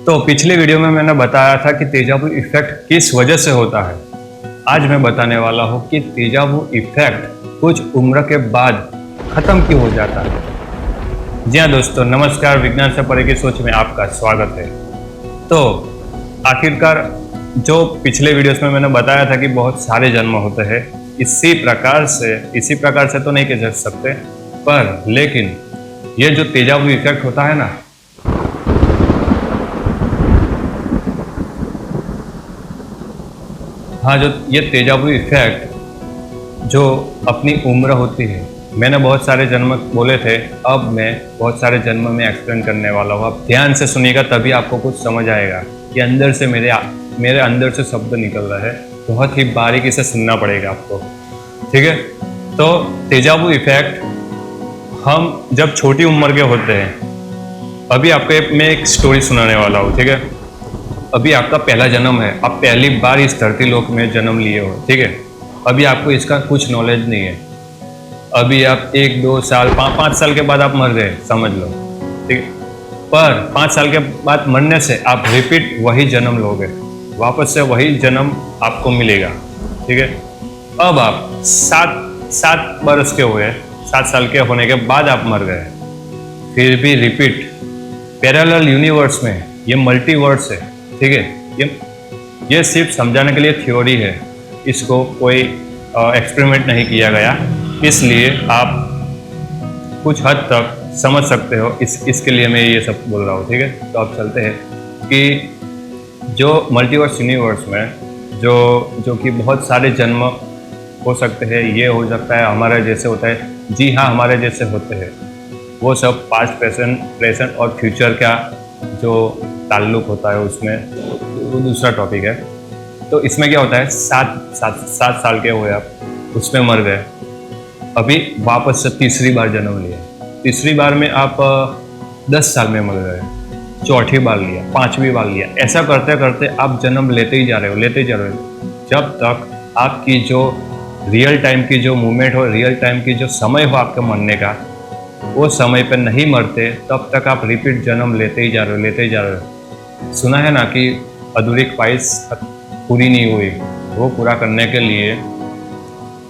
तो पिछले वीडियो में मैंने बताया था कि तेजाबू इफेक्ट किस वजह से होता है। आज मैं बताने वाला हूँ कि तेजाबू इफेक्ट कुछ उम्र के बाद खत्म क्यों हो जाता है। जी हाँ दोस्तों, नमस्कार। विज्ञान से परे की सोच में आपका स्वागत है। तो आखिरकार जो पिछले वीडियोस में मैंने बताया था कि बहुत सारे जन्म होते हैं, इसी प्रकार से तो नहीं कह सकते, पर लेकिन ये जो तेजाबू इफेक्ट होता है ना, हाँ, जो ये तेजाबू इफेक्ट जो अपनी उम्र होती है, मैंने बहुत सारे जन्म बोले थे, अब मैं बहुत सारे जन्म में एक्सप्लेन करने वाला हूँ। आप ध्यान से सुनिएगा तभी आपको कुछ समझ आएगा कि अंदर से मेरे अंदर से शब्द निकल रहा है। बहुत ही बारीकी से सुनना पड़ेगा आपको, ठीक है। तो तेजाबू इफेक्ट हम जब छोटी उम्र के होते हैं, अभी आपको मैं एक स्टोरी सुनाने वाला हूँ, ठीक है। अभी आपका पहला जन्म है, आप पहली बार इस धरती लोक में जन्म लिए हो, ठीक है। अभी आपको इसका कुछ नॉलेज नहीं है। अभी आप 1-2 साल 5 साल के बाद आप मर गए, समझ लो, ठीक है। पर 5 साल के बाद मरने से आप रिपीट वही जन्म लोगे, वापस से वही जन्म आपको मिलेगा, ठीक है। अब आप 7 बरस के हुए, 7 साल के होने के बाद आप मर गए, फिर भी रिपीट पैरेलल यूनिवर्स में, ये मल्टीवर्स है, ठीक है। ये सिर्फ समझाने के लिए थ्योरी है, इसको कोई एक्सपेरिमेंट नहीं किया गया, इसलिए आप कुछ हद तक समझ सकते हो। इसके लिए मैं ये सब बोल रहा हूँ, ठीक है। तो अब चलते हैं कि जो मल्टीवर्स यूनिवर्स में जो कि बहुत सारे जन्म हो सकते हैं, ये हो सकता है हमारे जैसे होता है, जी हाँ, हमारे जैसे होते हैं। वो सब पास्ट, प्रेजेंट और फ्यूचर का जो ताल्लुक होता है उसमें, वो दूसरा टॉपिक है। तो इसमें क्या होता है, 7 साल के हुए आप, उसमें मर गए, अभी वापस से तीसरी बार जन्म लिया, तीसरी बार में आप 10 साल में मर गए, चौथी बार लिया, 5वीं बार लिया, ऐसा करते करते आप जन्म लेते ही जा रहे हो, जब तक आपकी जो रियल टाइम की जो मूवमेंट हो, रियल टाइम की जो समय हो आपके मरने का, वो समय पर नहीं मरते, तब तक आप रिपीट जन्म लेते ही जा रहे हो। सुना है ना कि अधूरी ख्वाहिश पूरी नहीं हुई, वो पूरा करने के लिए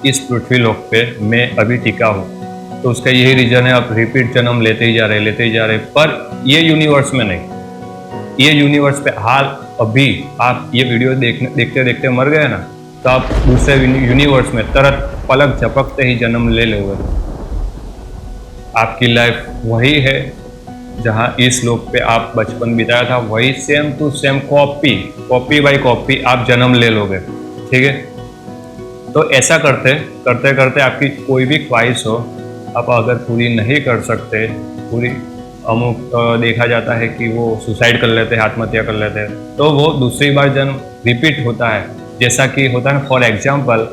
इस पृथ्वी लोक पे मैं अभी टिका हूँ। तो उसका यही रीजन है, आप रिपीट जन्म लेते ही जा रहे। पर ये यूनिवर्स में नहीं, ये यूनिवर्स पे हाल अभी आप ये वीडियो देखते देखते मर गए ना, तो आप दूसरे यूनिवर्स में तुरंत पलक झपकते ही जन्म ले लोगे। आपकी लाइफ वही है जहाँ इस लोक पे आप बचपन बिताया था, वही same to same copy by copy आप जन्म ले लोगे, ठीक है। तो ऐसा करते करते आपकी कोई भी ख्वाहिश हो, आप अगर पूरी नहीं कर सकते, पूरी अमुक देखा जाता है कि वो सुसाइड कर लेते हैं, आत्महत्या कर लेते हैं, तो वो दूसरी बार जन्म रिपीट होता है। जैसा कि होता है, फॉर एग्जाम्पल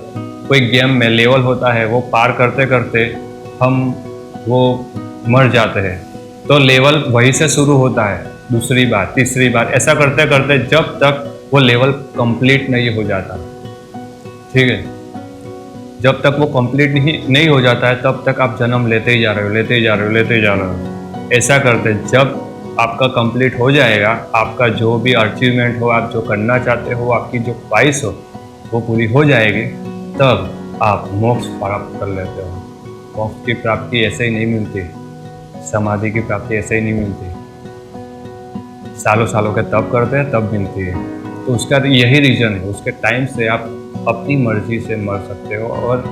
कोई गेम में लेवल होता है, वो पार करते करते हम वो मर जाते हैं, तो लेवल वहीं से शुरू होता है, दूसरी बार, तीसरी बार, ऐसा करते करते जब तक वो लेवल कंप्लीट नहीं हो जाता, ठीक है। जब तक वो कंप्लीट नहीं हो जाता है, तब तक आप जन्म लेते ही जा रहे हो। ऐसा करते जब आपका कंप्लीट हो जाएगा, आपका जो भी अचीवमेंट हो, आप जो करना चाहते हो, आपकी जो ख्वाहिश हो, वो पूरी हो जाएगी, तब आप मोक्ष प्राप्त कर लेते हो। मोक्ष की प्राप्ति ऐसे ही नहीं मिलती, समाधि की प्राप्ति ऐसे ही नहीं मिलती, सालों के तप करते हैं तब मिलती है। तो उसका यही रीज़न है, उसके टाइम से आप अपनी मर्जी से मर सकते हो और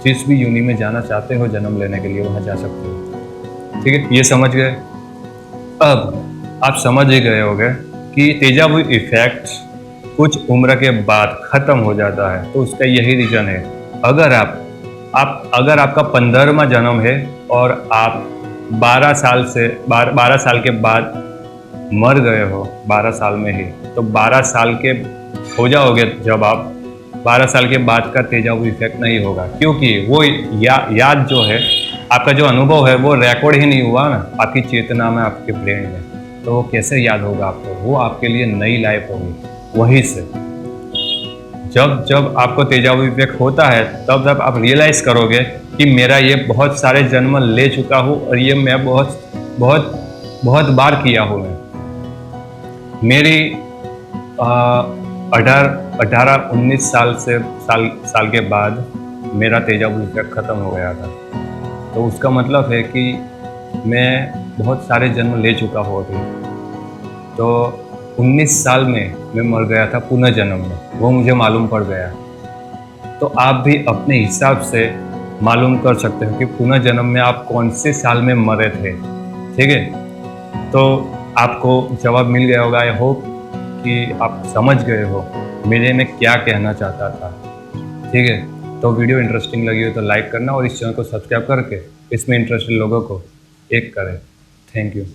जिस भी यूनि में जाना चाहते हो जन्म लेने के लिए, वहाँ जा सकते हो, ठीक है। ये समझ गए। अब आप समझ ही गए होंगे कि तेजाबू इफेक्ट कुछ उम्र के बाद ख़त्म हो जाता है, तो उसका यही रीज़न है। अगर आपका 15वां जन्म है और आप 12 साल के बाद मर गए हो, 12 साल में ही, तो 12 साल के हो जाओगे जब आप, 12 साल के बाद का तेजाबू इफेक्ट नहीं होगा, क्योंकि वो याद जो है, आपका जो अनुभव है, वो रिकॉर्ड ही नहीं हुआ ना आपकी चेतना में, आपके ब्रेन में, तो वो कैसे याद होगा आपको। वो आपके लिए नई लाइफ होगी। वहीं से जब आपको तेजाबू इफेक्ट होता है, तब आप रियलाइज करोगे कि मेरा ये बहुत सारे जन्म ले चुका हूँ और ये मैं बहुत बार किया हूँ। मेरी 18-19 साल के बाद मेरा तेजाब इफेक्ट ख़त्म हो गया था। तो उसका मतलब है कि मैं बहुत सारे जन्म ले चुका हूँ अभी। तो 19 साल में मैं मर गया था पुनर्जन्म में, वो मुझे मालूम पड़ गया। तो आप भी अपने हिसाब से मालूम कर सकते हो कि पुनर्जन्म में आप कौन से साल में मरे थे। ठीक है, तो आपको जवाब मिल गया होगा। आई होप कि आप समझ गए हो मेरे में क्या कहना चाहता था। ठीक है, तो वीडियो इंटरेस्टिंग लगी हो तो लाइक करना और इस चैनल को सब्सक्राइब करके इसमें इंटरेस्टेड लोगों को एक करें। Thank you.